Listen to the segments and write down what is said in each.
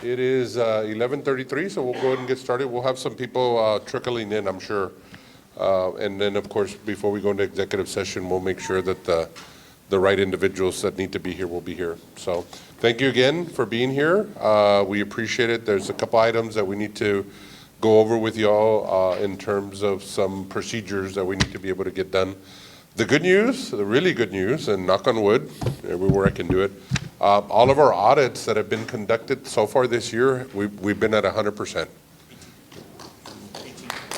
It is 11:33, so we'll go ahead and get started. We'll have some people trickling in, I'm sure. And then, of course, before we go into executive session, we'll make sure that the right individuals that need to be here will be here. So thank you again for being here. We appreciate it. There's a couple items that we need to go over with y'all in terms of some procedures that we need to be able to get done. The good news, the really good news, and knock on wood, everywhere I can do it, all of our audits that have been conducted so far this year, we've been at 100%.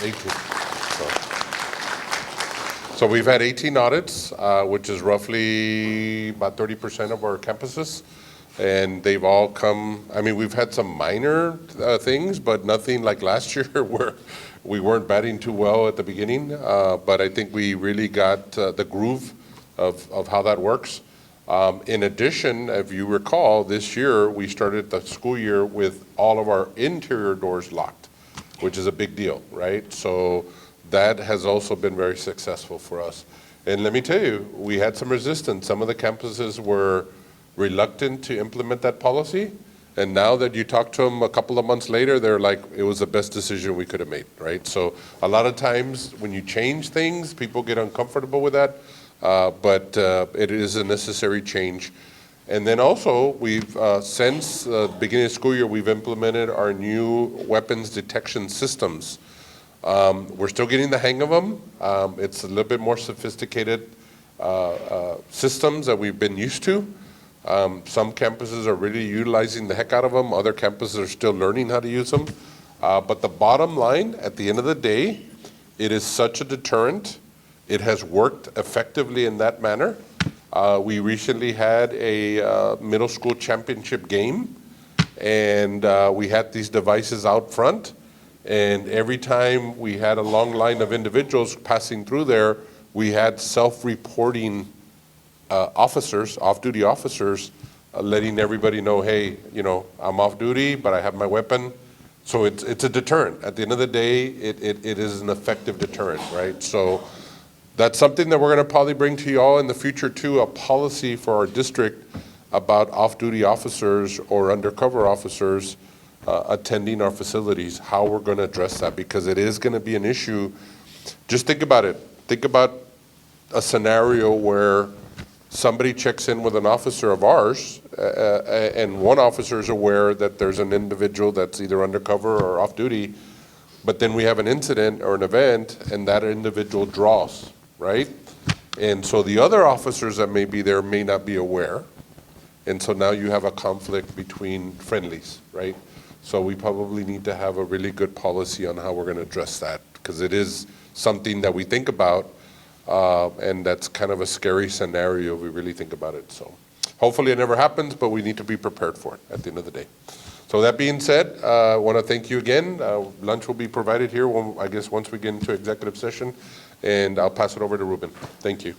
18. So we've had 18 audits, which is roughly about 30% of our campuses. And they've all come, I mean, we've had some minor things, but nothing like last year where we weren't batting too well at the beginning. But I think we really got the groove of how that works. In addition, if you recall, this year we started the school year with all of our interior doors locked, which is a big deal, right? So that has also been very successful for us. And let me tell you, we had some resistance. Some of the campuses were reluctant to implement that policy. And now that you talk to them a couple of months later, they're like, it was the best decision we could have made, right? So a lot of times when you change things, people get uncomfortable with that, but it is a necessary change. And then also, we've, since the beginning of the school year, we've implemented our new weapons detection systems. We're still getting the hang of them. It's a little bit more sophisticated systems that we've been used to. Some campuses are really utilizing the heck out of them. Other campuses are still learning how to use them. But the bottom line, at the end of the day, it is such a deterrent. It has worked effectively in that manner. We recently had a middle school championship game, and we had these devices out front. And every time we had a long line of individuals passing through there, we had self-reporting officers, off-duty officers, letting everybody know, hey, you know, I'm off duty, but I have my weapon. So it's a deterrent. At the end of the day, it is an effective deterrent, right? So that's something that we're going to probably bring to you all in the future too, a policy for our district about off-duty officers or undercover officers attending our facilities, how we're going to address that, because it is going to be an issue. Just think about it. Think about a scenario where somebody checks in with an officer of ours, and one officer is aware that there's an individual that's either undercover or off duty, but then we have an incident or an event, and that individual draws, right? And so the other officers that may be there may not be aware, and so now you have a conflict between friendlies, right? So we probably need to have a really good policy on how we're going to address that, because it is something that we think about. And that's kind of a scary scenario if we really think about it. So hopefully it never happens, but we need to be prepared for it at the end of the day. So that being said, I want to thank you again. Lunch will be provided here, I guess, once we get into executive session, and I'll pass it over to Ruben. Thank you.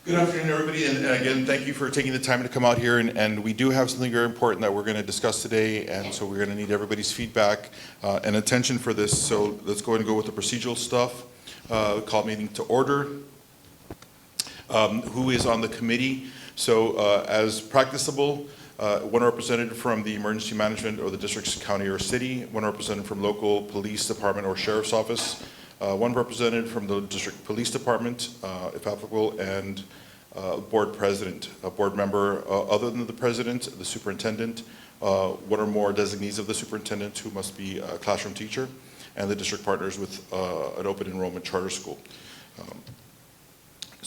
Good afternoon, everybody, and again, thank you for taking the time to come out here, and we do have something very important that we're going to discuss today, and so we're going to need everybody's feedback and attention for this. So let's go ahead and go with the procedural stuff. Call meeting to order. Who is on the committee? So as practicable, one representative from the emergency management or the district's county or city, one representative from local police department or sheriff's office, one representative from the district police department, if applicable, and board president, a board member other than the president, the superintendent, one or more designees of the superintendent who must be a classroom teacher, and the district partners with an open enrollment charter school.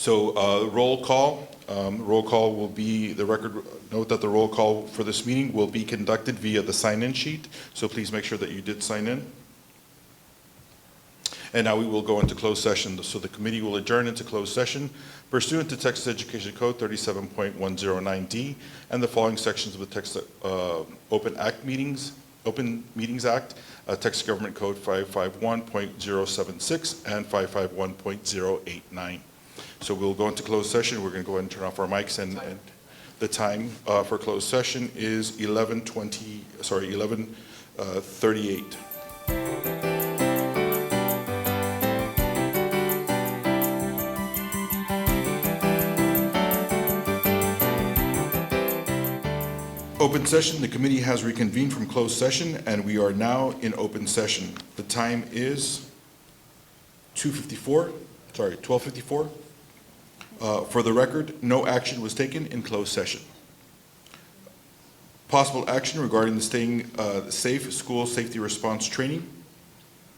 Roll call. Roll call will be, the record note that the roll call for this meeting will be conducted via the sign-in sheet, so please make sure that you did sign in. And now we will go into closed session. So the committee will adjourn into closed session pursuant to Texas Education Code 37.109D and the following sections of the Texas Open Meetings Act, Texas Government Code 551.076 and 551.089. So we'll go into closed session. We're going to go ahead and turn off our mics, and the time for closed session is 11:38. Open session, the committee has reconvened from closed session, and we are now in open session. The time is 12:54. For the record, no action was taken in closed session. Possible action regarding the Staying Safe School Safety Response Training.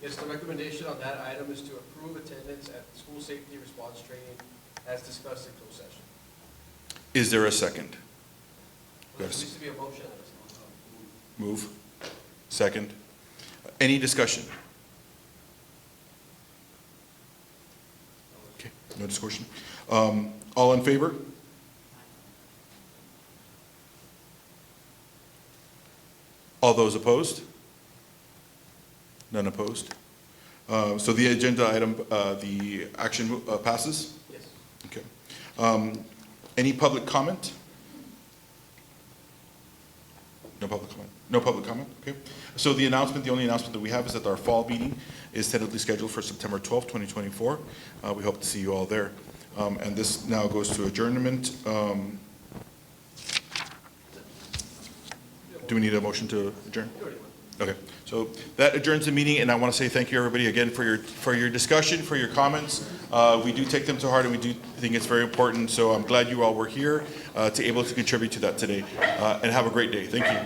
Yes, the recommendation on that item is to approve attendance at the school safety response training as discussed in closed session. Is there a second? There needs to be a motion. Move. Second. Any discussion? Okay, no discussion. All in favor? All those opposed? None opposed? So the agenda item, the action passes? Yes. Okay. Any public comment? No public comment? No public comment, okay. So the only announcement that we have is that our fall meeting is tentatively scheduled for September 12th, 2024. We hope to see you all there. And this now goes to adjournment. Do we need a motion to adjourn? Okay, so that adjourns the meeting, and I want to say thank you, everybody, again, for your discussion, for your comments. We do take them to heart, and we do think it's very important, so I'm glad you all were here to able to contribute to that today. And have a great day. Thank you.